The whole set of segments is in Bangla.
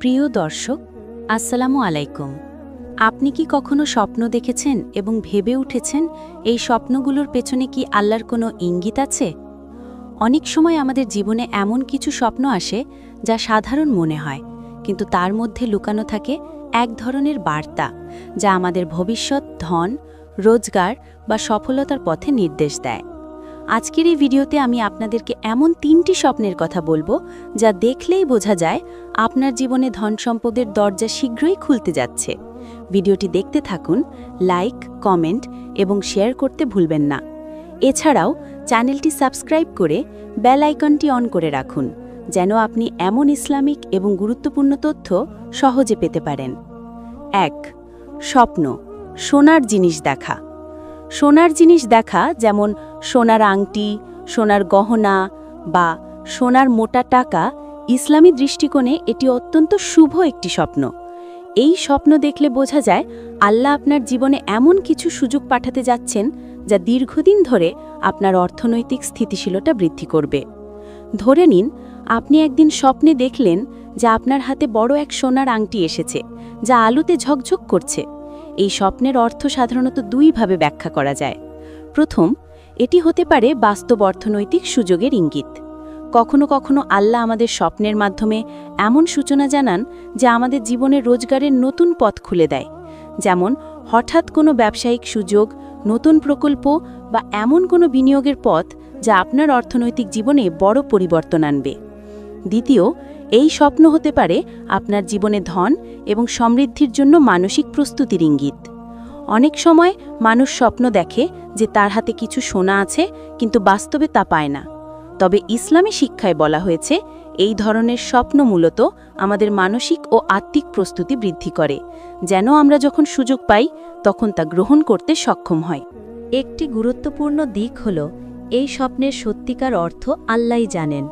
প্রিয় দর্শক, আসসালামু আলাইকুম। আপনি কি কখনো স্বপ্ন দেখেছেন এবং ভেবে উঠেছেন এই স্বপ্নগুলোর পেছনে কি আল্লাহর কোনো ইঙ্গিত আছে? অনেক সময় আমাদের জীবনে এমন কিছু স্বপ্ন আসে যা সাধারণ মনে হয়, কিন্তু তার মধ্যে লুকানো থাকে এক ধরনের বার্তা যা আমাদের ভবিষ্যৎ, ধন, রোজগার বা সফলতার পথে নির্দেশ দেয়। আজকের এই ভিডিওতে আমি আপনাদেরকে এমন 3টি স্বপ্নের কথা বলবো যা দেখলেই বোঝা যায় আপনার জীবনে ধন সম্পদের দরজা শীঘ্রই খুলতে যাচ্ছে। ভিডিওটি দেখতে থাকুন, লাইক, কমেন্ট এবং শেয়ার করতে ভুলবেন না। এছাড়াও চ্যানেলটি সাবস্ক্রাইব করে বেল আইকনটি অন করে রাখুন, যেন আপনি এমন ইসলামিক এবং গুরুত্বপূর্ণ তথ্য সহজে পেতে পারেন। 1. স্বপ্ন, সোনার জিনিস দেখা। সোনার জিনিস দেখা, যেমন সোনার আংটি, সোনার গহনা বা সোনার মোটা টাকা, ইসলামী দৃষ্টিকোণে এটি অত্যন্ত শুভ একটি স্বপ্ন। এই স্বপ্ন দেখলে বোঝা যায় আল্লাহ আপনার জীবনে এমন কিছু সুযোগ পাঠাতে যাচ্ছেন যা দীর্ঘদিন ধরে আপনার অর্থনৈতিক স্থিতিশীলতা বৃদ্ধি করবে। ধরে নিন, আপনি একদিন স্বপ্নে দেখলেন যে আপনার হাতে বড় এক সোনার আংটি এসেছে যা আলোতে ঝকঝক করছে। এই স্বপ্নের অর্থ সাধারণত দুইভাবে ব্যাখ্যা করা যায়। প্রথম, এটি হতে পারে বাস্তব অর্থনৈতিক সুযোগের ইঙ্গিত। কখনো কখনো আল্লাহ আমাদের স্বপ্নের মাধ্যমে এমন সূচনা জানান যা আমাদের জীবনের রোজগারের নতুন পথ খুলে দেয়, যেমন হঠাৎ কোনো ব্যবসায়িক সুযোগ, নতুন প্রকল্প বা এমন কোনো বিনিয়োগের পথ যা আপনার অর্থনৈতিক জীবনে বড় পরিবর্তন আনবে। দ্বিতীয়, এই স্বপ্ন হতে পারে আপনার জীবনে ধন এবং সমৃদ্ধির জন্য মানসিক প্রস্তুতির ইঙ্গিত। অনেক সময় মানুষ স্বপ্ন দেখে যে তার হাতে কিছু সোনা আছে, কিন্তু বাস্তবে তা পায় না। তবে ইসলামী শিক্ষায় বলা হয়েছে এই ধরনের স্বপ্ন মূলত আমাদের মানসিক ও আত্মিক প্রস্তুতি বৃদ্ধি করে, যেন আমরা যখন সুযোগ পাই তখন তা গ্রহণ করতে সক্ষম হয়। একটি গুরুত্বপূর্ণ দিক হল এই স্বপ্নের সত্যিকার অর্থ আল্লাহই জানেন।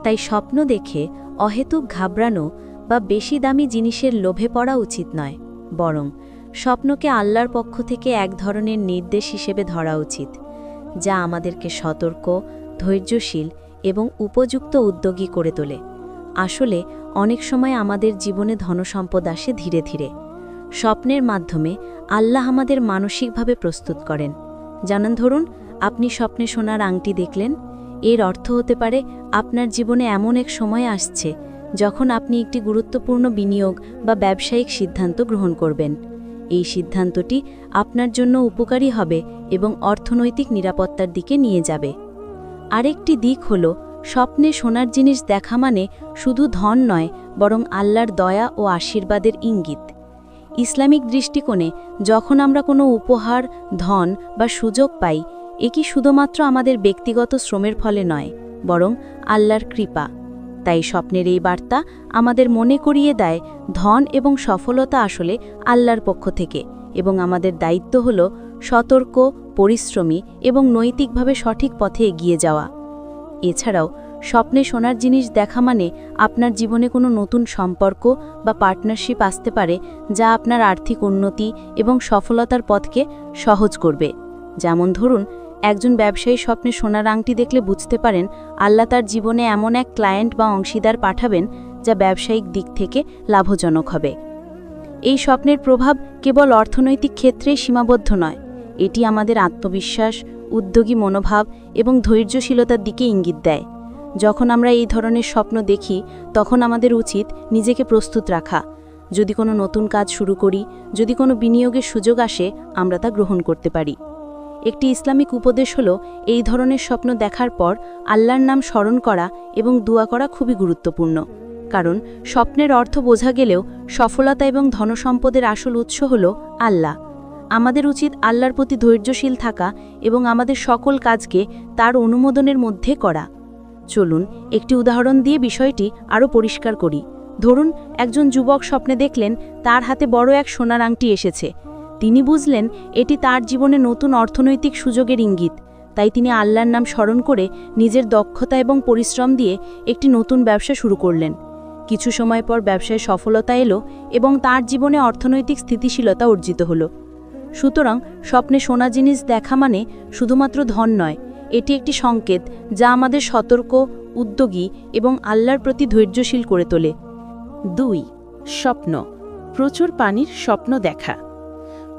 তাই স্বপ্ন দেখে অহেতুক ঘাবড়ানো বা বেশি দামি জিনিসের লোভে পড়া উচিত নয়, বরং স্বপ্নকে আল্লাহর পক্ষ থেকে এক ধরনের নির্দেশ হিসেবে ধরা উচিত, যা আমাদেরকে সতর্ক, ধৈর্যশীল এবং উপযুক্ত উদ্যোগী করে তোলে। আসলে অনেক সময় আমাদের জীবনে ধনসম্পদ আসে ধীরে ধীরে। স্বপ্নের মাধ্যমে আল্লাহ আমাদের মানসিকভাবে প্রস্তুত করেন। জানেন, ধরুন আপনি স্বপ্নে সোনার আংটি দেখলেন, এর অর্থ হতে পারে আপনার জীবনে এমন এক সময় আসছে যখন আপনি একটি গুরুত্বপূর্ণ বিনিয়োগ বা ব্যবসায়িক সিদ্ধান্ত গ্রহণ করবেন। এই সিদ্ধান্তটি আপনার জন্য উপকারী হবে এবং অর্থনৈতিক নিরাপত্তার দিকে নিয়ে যাবে। আরেকটি দিক হল, স্বপ্নে সোনার জিনিস দেখা মানে শুধু ধন নয়, বরং আল্লাহর দয়া ও আশীর্বাদের ইঙ্গিত। ইসলামিক দৃষ্টিকোণে যখন আমরা কোনো উপহার, ধন বা সুযোগ পাই, এ কি শুধুমাত্র আমাদের ব্যক্তিগত শ্রমের ফলে নয়, বরং আল্লাহর কৃপা। তাই স্বপ্নের এই বার্তা আমাদের মনে করিয়ে দেয় ধন এবং সফলতা আসলে আল্লাহর পক্ষ থেকে, এবং আমাদের দায়িত্ব হল সতর্ক, পরিশ্রমী এবং নৈতিকভাবে সঠিক পথে এগিয়ে যাওয়া। এছাড়াও স্বপ্নে সোনার জিনিস দেখা মানে আপনার জীবনে কোনো নতুন সম্পর্ক বা পার্টনারশিপ আসতে পারে যা আপনার আর্থিক উন্নতি এবং সফলতার পথকে সহজ করবে। যেমন ধরুন, একজন ব্যবসায়ী স্বপ্নে সোনার আংটি দেখলে বুঝতে পারেন আল্লাহ তার জীবনে এমন এক ক্লায়েন্ট বা অংশীদার পাঠাবেন যা ব্যবসায়িক দিক থেকে লাভজনক হবে। এই স্বপ্নের প্রভাব কেবল অর্থনৈতিক ক্ষেত্রেই সীমাবদ্ধ নয়, এটি আমাদের আত্মবিশ্বাস, উদ্যোগী মনোভাব এবং ধৈর্যশীলতার দিকে ইঙ্গিত দেয়। যখন আমরা এই ধরনের স্বপ্ন দেখি, তখন আমাদের উচিত নিজেকে প্রস্তুত রাখা। যদি কোনো নতুন কাজ শুরু করি, যদি কোনো বিনিয়োগের সুযোগ আসে, আমরা তা গ্রহণ করতে পারি। একটি ইসলামিক উপদেশ হল, এই ধরনের স্বপ্ন দেখার পর আল্লাহর নাম স্মরণ করা এবং দোয়া করা খুবই গুরুত্বপূর্ণ। কারণ স্বপ্নের অর্থ বোঝা গেলেও সফলতা এবং ধনসম্পদের আসল উৎস হল আল্লাহ। আমাদের উচিত আল্লাহর প্রতি ধৈর্যশীল থাকা এবং আমাদের সকল কাজকে তার অনুমোদনের মধ্যে করা। চলুন একটি উদাহরণ দিয়ে বিষয়টি আরও পরিষ্কার করি। ধরুন, একজন যুবক স্বপ্নে দেখলেন তার হাতে বড় এক সোনার আংটি এসেছে। তিনি বুঝলেন এটি তার জীবনে নতুন অর্থনৈতিক সুযোগের ইঙ্গিত। তাই তিনি আল্লাহর নাম স্মরণ করে নিজের দক্ষতা এবং পরিশ্রম দিয়ে একটি নতুন ব্যবসা শুরু করলেন। কিছু সময় পর ব্যবসায় সফলতা এলো এবং তার জীবনে অর্থনৈতিক স্থিতিশীলতা অর্জিত হলো। সুতরাং স্বপ্নে সোনা জিনিস দেখা মানে শুধুমাত্র ধন নয়, এটি একটি সংকেত যা আমাদের সতর্ক, উদ্যোগী এবং আল্লাহর প্রতি ধৈর্যশীল করে তোলে। 2. স্বপ্ন, প্রচুর পানির স্বপ্ন দেখা।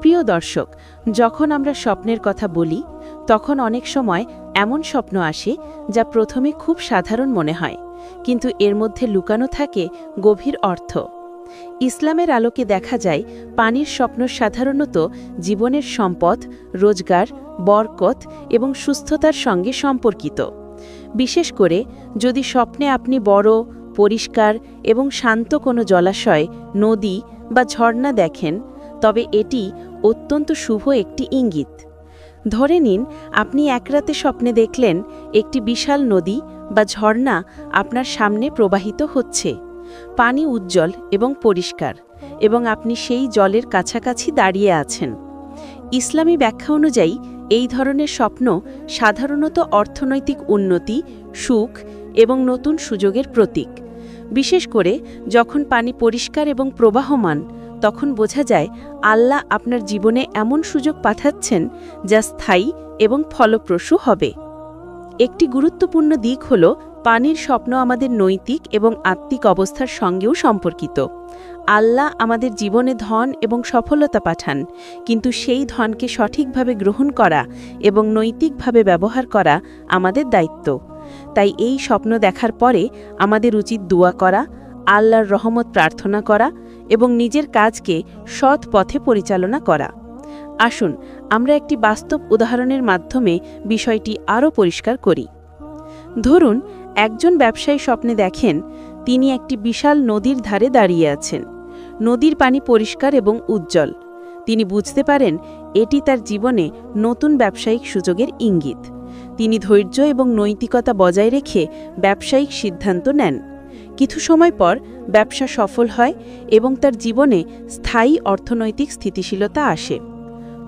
প্রিয় দর্শক, যখন আমরা স্বপ্নের কথা বলি তখন অনেক সময় এমন স্বপ্ন আসে যা প্রথমে খুব সাধারণ মনে হয়, কিন্তু এর মধ্যে লুকানো থাকে গভীর অর্থ। ইসলামের আলোকে দেখা যায় পানির স্বপ্ন সাধারণত জীবনের সম্পদ, রোজগার, বরকত এবং সুস্থতার সঙ্গে সম্পর্কিত। বিশেষ করে যদি স্বপ্নে আপনি বড়, পরিষ্কার এবং শান্ত কোনো জলাশয়, নদী বা ঝর্ণা দেখেন, তবে এটি অত্যন্ত শুভ একটি ইঙ্গিত। ধরে নিন আপনি এক রাতে স্বপ্নে দেখলেন একটি বিশাল নদী বা ঝর্ণা আপনার সামনে প্রবাহিত হচ্ছে। পানি উজ্জ্বল এবং পরিষ্কার, এবং আপনি সেই জলের কাছাকাছি দাঁড়িয়ে আছেন। ইসলামী ব্যাখ্যা অনুযায়ী এই ধরনের স্বপ্ন সাধারণত অর্থনৈতিক উন্নতি, সুখ এবং নতুন সুযোগের প্রতীক। বিশেষ করে যখন পানি পরিষ্কার এবং প্রবাহমান, তখন বোঝা যায় আল্লাহ আপনার জীবনে এমন সুযোগ পাঠাচ্ছেন যা স্থায়ী এবং ফলপ্রসূ হবে। একটি গুরুত্বপূর্ণ দিক হল পানির স্বপ্ন আমাদের নৈতিক এবং আত্মিক অবস্থার সঙ্গেও সম্পর্কিত। আল্লাহ আমাদের জীবনে ধন এবং সফলতা পাঠান, কিন্তু সেই ধনকে সঠিকভাবে গ্রহণ করা এবং নৈতিকভাবে ব্যবহার করা আমাদের দায়িত্ব। তাই এই স্বপ্ন দেখার পরে আমাদের উচিত দোয়া করা, আল্লাহর রহমত প্রার্থনা করা এবং নিজের কাজকে সৎ পথে পরিচালনা করা। আসুন আমরা একটি বাস্তব উদাহরণের মাধ্যমে বিষয়টি আরও পরিষ্কার করি। ধরুন একজন ব্যবসায়ী স্বপ্নে দেখেন তিনি একটি বিশাল নদীর ধারে দাঁড়িয়ে আছেন। নদীর পানি পরিষ্কার এবং উজ্জ্বল। তিনি বুঝতে পারেন এটি তার জীবনে নতুন ব্যবসায়িক সুযোগের ইঙ্গিত। তিনি ধৈর্য এবং নৈতিকতা বজায় রেখে ব্যবসায়িক সিদ্ধান্ত নেন। কিছু সময় পর ব্যবসা সফল হয় এবং তার জীবনে স্থায়ী অর্থনৈতিক স্থিতিশীলতা আসে।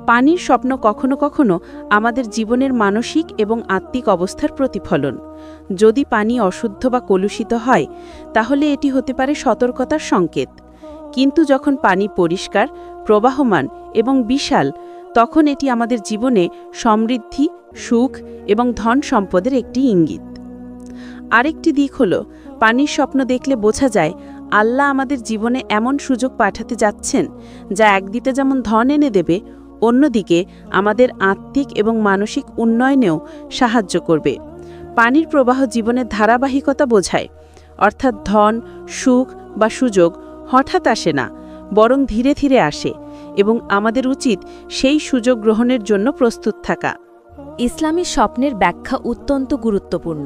পানির স্বপ্ন কখনো কখনো আমাদের জীবনের মানসিক এবং আত্মিক অবস্থার প্রতিফলন। যদি পানি অশুদ্ধ বা কলুষিত হয়, তাহলে এটি হতে পারে সতর্কতার সংকেত। কিন্তু যখন পানি পরিষ্কার, প্রবাহমান এবং বিশাল, তখন এটি আমাদের জীবনে সমৃদ্ধি, সুখ এবং ধন সম্পদের একটি ইঙ্গিত। আরেকটি দিক হল পানির স্বপ্ন দেখলে বোঝা যায় আল্লাহ আমাদের জীবনে এমন সুযোগ পাঠাতে যাচ্ছেন যা একদিকে যেমন ধন এনে দেবে, অন্যদিকে আমাদের আত্মিক এবং মানসিক উন্নয়নেও সাহায্য করবে। পানির প্রবাহ জীবনের ধারাবাহিকতা বোঝায়, অর্থাৎ ধন, সুখ বা সুযোগ হঠাৎ আসে না, বরং ধীরে ধীরে আসে, এবং আমাদের উচিত সেই সুযোগ গ্রহণের জন্য প্রস্তুত থাকা। ইসলামী স্বপ্নের ব্যাখ্যা অত্যন্ত গুরুত্বপূর্ণ।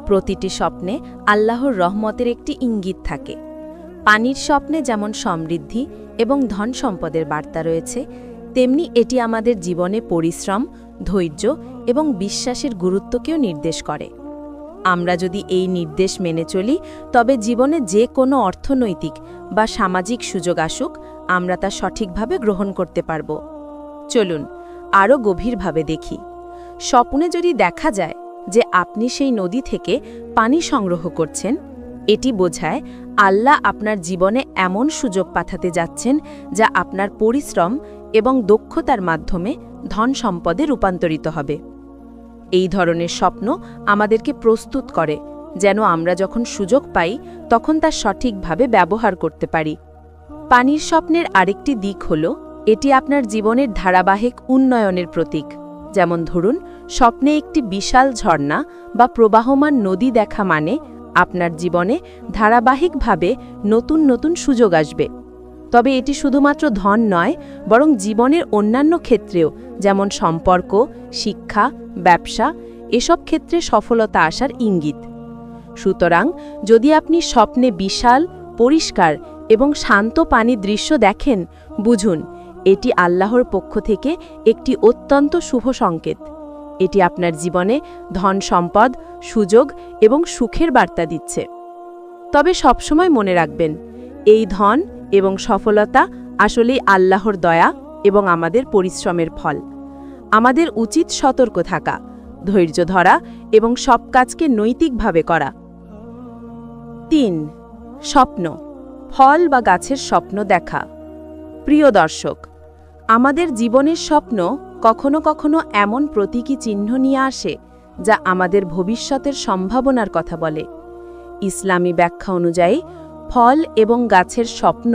প্রতিটি স্বপ্নে আল্লাহর রহমতের একটি ইঙ্গিত থাকে। পানির স্বপ্নে যেমন সমৃদ্ধি এবং ধন সম্পদের বার্তা রয়েছে, তেমনি এটি আমাদের জীবনে পরিশ্রম, ধৈর্য এবং বিশ্বাসের গুরুত্বকেও নির্দেশ করে। আমরা যদি এই নির্দেশ মেনে চলি, তবে জীবনে যে কোনো অর্থনৈতিক বা সামাজিক সুযোগ আসুক, আমরা তা সঠিকভাবে গ্রহণ করতে পারব। চলুন আরও গভীরভাবে দেখি। স্বপ্নে যদি দেখা যায় যে আপনি সেই নদী থেকে পানি সংগ্রহ করছেন, এটি বোঝায় আল্লাহ আপনার জীবনে এমন সুযোগ পাঠাতে যাচ্ছেন যা আপনার পরিশ্রম এবং দক্ষতার মাধ্যমে ধন সম্পদে রূপান্তরিত হবে। এই ধরনের স্বপ্ন আমাদেরকে প্রস্তুত করে যেন আমরা যখন সুযোগ পাই তখন তা সঠিকভাবে ব্যবহার করতে পারি। পানির স্বপ্নের আরেকটি দিক হল এটি আপনার জীবনের ধারাবাহিক উন্নয়নের প্রতীক। যেমন ধরুন, স্বপ্নে একটি বিশাল ঝর্ণা বা প্রবাহমান নদী দেখা মানে আপনার জীবনে ধারাবাহিকভাবে নতুন নতুন সুযোগ আসবে। তবে এটি শুধুমাত্র ধন নয়, বরং জীবনের অন্যান্য ক্ষেত্রেও, যেমন সম্পর্ক, শিক্ষা, ব্যবসা, এসব ক্ষেত্রে সফলতা আসার ইঙ্গিত। সুতরাং যদি আপনি স্বপ্নে বিশাল, পরিষ্কার এবং শান্ত পানির দৃশ্য দেখেন, বুঝুন এটি আল্লাহর পক্ষ থেকে একটি অত্যন্ত শুভ সংকেত। এটি আপনার জীবনে ধন সম্পদ, সুযোগ এবং সুখের বার্তা দিচ্ছে। তবে সবসময় মনে রাখবেন, এই ধন এবং সফলতা আসলেই আল্লাহর দয়া এবং আমাদের পরিশ্রমের ফল। আমাদের উচিত সতর্ক থাকা, ধৈর্য ধরা এবং সব কাজকে নৈতিকভাবে করা। ৩. স্বপ্ন, ফল বা গাছের স্বপ্ন দেখা। প্রিয় দর্শক, আমাদের জীবনের স্বপ্ন কখনো কখনো এমন প্রতীকী চিহ্ন নিয়ে আসে যা আমাদের ভবিষ্যতের সম্ভাবনার কথা বলে। ইসলামী ব্যাখ্যা অনুযায়ী ফল এবং গাছের স্বপ্ন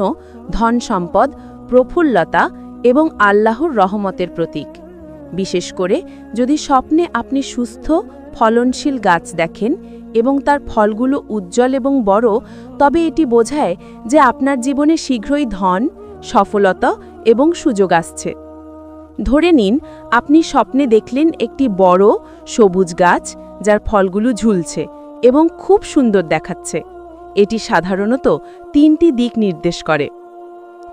ধন সম্পদ, প্রফুল্লতা এবং আল্লাহর রহমতের প্রতীক। বিশেষ করে যদি স্বপ্নে আপনি সুস্থ ফলনশীল গাছ দেখেন এবং তার ফলগুলো উজ্জ্বল এবং বড়, তবে এটি বোঝায় যে আপনার জীবনে শীঘ্রই ধন, সফলতা এবং সুযোগ আসছে। ধরে নিন আপনি স্বপ্নে দেখলেন একটি বড় সবুজ গাছ যার ফলগুলো ঝুলছে এবং খুব সুন্দর দেখাচ্ছে। এটি সাধারণত 3টি দিক নির্দেশ করে।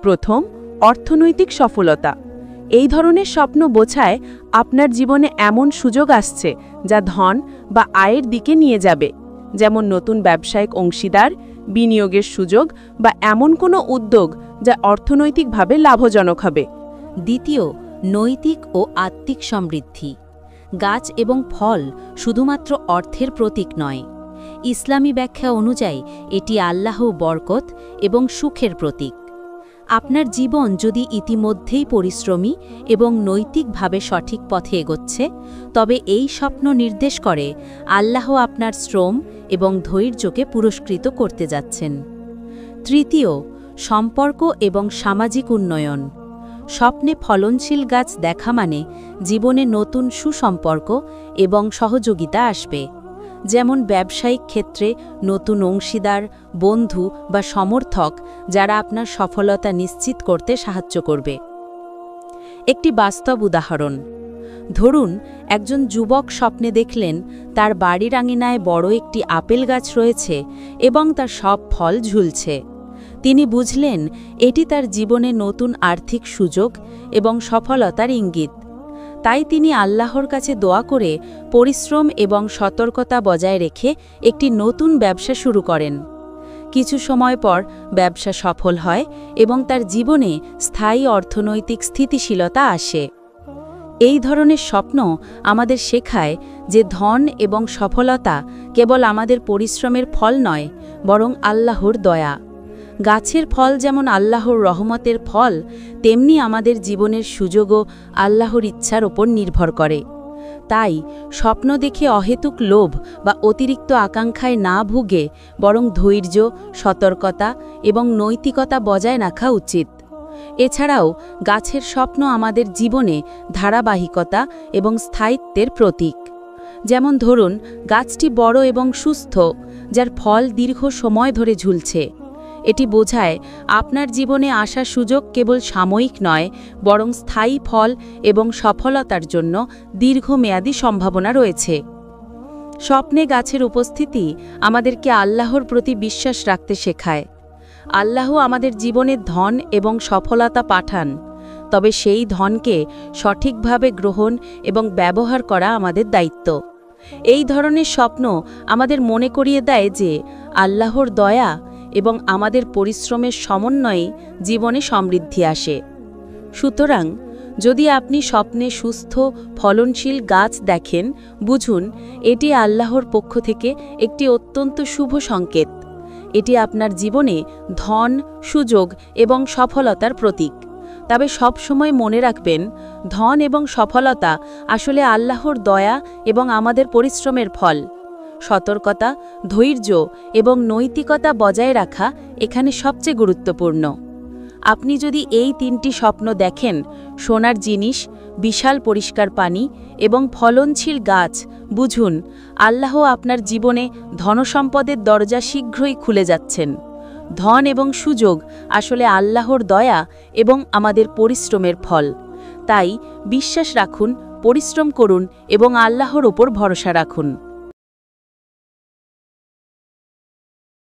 প্রথম, অর্থনৈতিক সফলতা। এই ধরনের স্বপ্ন বোঝায় আপনার জীবনে এমন সুযোগ আসছে যা ধন বা আয়ের দিকে নিয়ে যাবে, যেমন নতুন ব্যবসায়িক অংশীদার, বিনিয়োগের সুযোগ বা এমন কোনো উদ্যোগ যা অর্থনৈতিকভাবে লাভজনক হবে। দ্বিতীয়, নৈতিক ও আত্মিক সমৃদ্ধি। গাছ এবং ফল শুধুমাত্র অর্থের প্রতীক নয়। ইসলামী ব্যাখ্যা অনুযায়ী এটি আল্লাহ বরকত এবং সুখের প্রতীক। আপনার জীবন যদি ইতিমধ্যেই পরিশ্রমী এবং নৈতিকভাবে সঠিক পথে এগোচ্ছে, তবে এই স্বপ্ন নির্দেশ করে আল্লাহ আপনার শ্রম এবং ধৈর্যকে পুরস্কৃত করতে যাচ্ছেন। তৃতীয়, সম্পর্ক এবং সামাজিক উন্নয়ন। স্বপ্নে ফলনশীল গাছ দেখা মানে জীবনে নতুন সুসম্পর্ক এবং সহযোগিতা আসবে, যেমন ব্যবসায়িক ক্ষেত্রে নতুন অংশীদার, বন্ধু বা সমর্থক যারা আপনার সফলতা নিশ্চিত করতে সাহায্য করবে। একটি বাস্তব উদাহরণ। ধরুন একজন যুবক স্বপ্নে দেখলেন তার বাড়ির আঙিনায় বড় একটি আপেল গাছ রয়েছে এবং তার সব ফল ঝুলছে। তিনি বুঝলেন এটি তার জীবনে নতুন আর্থিক সুযোগ এবং সফলতার ইঙ্গিত। তাই তিনি আল্লাহর কাছে দোয়া করে পরিশ্রম এবং সতর্কতা বজায় রেখে একটি নতুন ব্যবসা শুরু করেন। কিছু সময় পর ব্যবসা সফল হয় এবং তার জীবনে স্থায়ী অর্থনৈতিক স্থিতিশীলতা আসে। এই ধরনের স্বপ্ন আমাদের শেখায় যে ধন এবং সফলতা কেবল আমাদের পরিশ্রমের ফল নয়, বরং আল্লাহর দয়া। গাছের ফল যেমন আল্লাহর রহমতের ফল, তেমনি আমাদের জীবনের সুযোগও আল্লাহর ইচ্ছার ওপর নির্ভর করে। তাই স্বপ্ন দেখে অহেতুক লোভ বা অতিরিক্ত আকাঙ্ক্ষায় না ভুগে বরং ধৈর্য, সতর্কতা এবং নৈতিকতা বজায় রাখা উচিত। এছাড়াও গাছের স্বপ্ন আমাদের জীবনে ধারাবাহিকতা এবং স্থায়িত্বের প্রতীক। যেমন ধরুন গাছটি বড় এবং সুস্থ, যার ফল দীর্ঘ সময় ধরে ঝুলছে। এটি বোঝায় আপনার জীবনে আসা সুযোগ কেবল সাময়িক নয়, বরং স্থায়ী ফল এবং সফলতার জন্য দীর্ঘমেয়াদী সম্ভাবনা রয়েছে। স্বপ্নে গাছের উপস্থিতি আমাদেরকে আল্লাহর প্রতি বিশ্বাস রাখতে শেখায়। আল্লাহ আমাদের জীবনে ধন এবং সফলতা পাঠান, তবে সেই ধনকে সঠিকভাবে গ্রহণ এবং ব্যবহার করা আমাদের দায়িত্ব। এই ধরনের স্বপ্ন আমাদের মনে করিয়ে দেয় যে আল্লাহর দয়া এবং আমাদের পরিশ্রমের সমন্বয়ে জীবনে সমৃদ্ধি আসে। সুতরাং যদি আপনি স্বপ্নে সুস্থ ফলনশীল গাছ দেখেন, বুঝুন এটি আল্লাহর পক্ষ থেকে একটি অত্যন্ত শুভ সংকেত। এটি আপনার জীবনে ধন, সুযোগ এবং সফলতার প্রতীক। তবে সব সময় মনে রাখবেন, ধন এবং সফলতা আসলে আল্লাহর দয়া এবং আমাদের পরিশ্রমের ফল। সতর্কতা, ধৈর্য এবং নৈতিকতা বজায় রাখা এখানে সবচেয়ে গুরুত্বপূর্ণ। আপনি যদি এই 3টি স্বপ্ন দেখেন, সোনার জিনিস, বিশাল পরিষ্কার পানি এবং ফলনশীল গাছ, বুঝুন আল্লাহ আপনার জীবনে ধনসম্পদের দরজা শীঘ্রই খুলে যাচ্ছেন। ধন এবং সুযোগ আসলে আল্লাহর দয়া এবং আমাদের পরিশ্রমের ফল। তাই বিশ্বাস রাখুন, পরিশ্রম করুন এবং আল্লাহর ওপর ভরসা রাখুন।